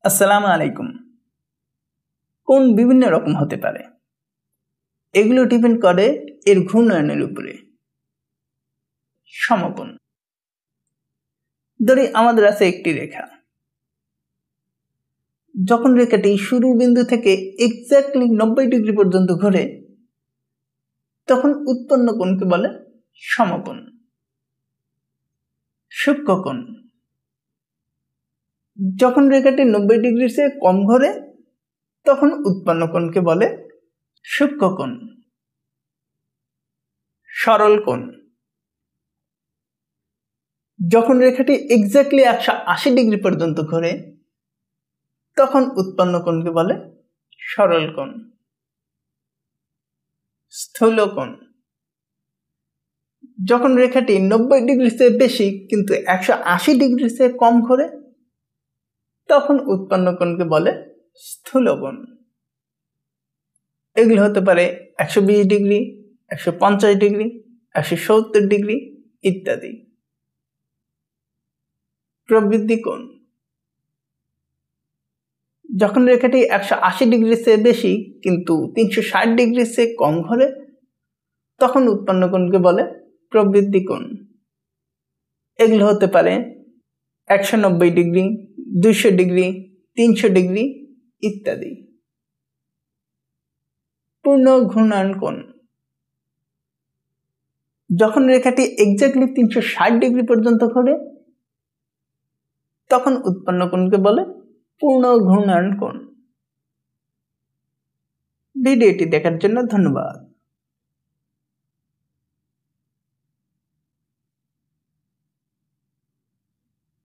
আসসালামু আলাইকুম। কোণ বিভিন্ন রকম হতে পারে, এগুলো ডিপেন্ড করে এর ঘূর্ণায়নের উপরে। সমকোণ, ধরি আমাদের আছে একটি রেখা। যখন রেখাটি শুরুর বিন্দু থেকে এক্স্যাক্টলি 90 ডিগ্রি পর্যন্ত ঘোরে, তখন উৎপন্ন কোণকে বলে সমকোণ। সূক্ষ্মকোণ, যখন রেখাটি 90 ডিগ্রির চেয়ে কম ঘোরে, তখন উৎপন্ন কোণকে বলে সূক্ষ্মকোণ। সরল কোণ, যখন রেখাটি এক্স্যাক্টলি 180 ডিগ্রি পর্যন্ত ঘোরে, তখন উৎপন্ন কোণকে বলে সরল কোণ। স্থূল কোণ, যখন রেখাটি 90 ডিগ্রির চেয়ে বেশি কিন্তু 180 ডিগ্রির চেয়ে কম ঘোরে, তখন উৎপন্ন কোণকে বলে স্থূল কোণ। এগুলো হতে পারে 120 ডিগ্রি, 150 ডিগ্রি, 170 ডিগ্রি ইত্যাদি। প্রবৃদ্ধি কোণ, যখন রেখাটি 180 ডিগ্রির চেয়ে বেশি কিন্তু 360 ডিগ্রির চেয়ে কম ঘোরে, তখন উৎপন্ন কোণকে বলে প্রবৃদ্ধি কোণ। এগুলো হতে পারে 190 ডিগ্রি, 200 ডিগ্রি, 300 ডিগ্রি ইত্যাদি। পূর্ণ ঘূর্ণায়ন কোণ, যখন রেখাটি এক্স্যাক্টলি 360 ডিগ্রি পর্যন্ত ঘোরে, তখন উৎপন্ন কোণকে বলে পূর্ণ ঘূর্ণায়ন কোণ। ভিডিওটি দেখার জন্য ধন্যবাদ।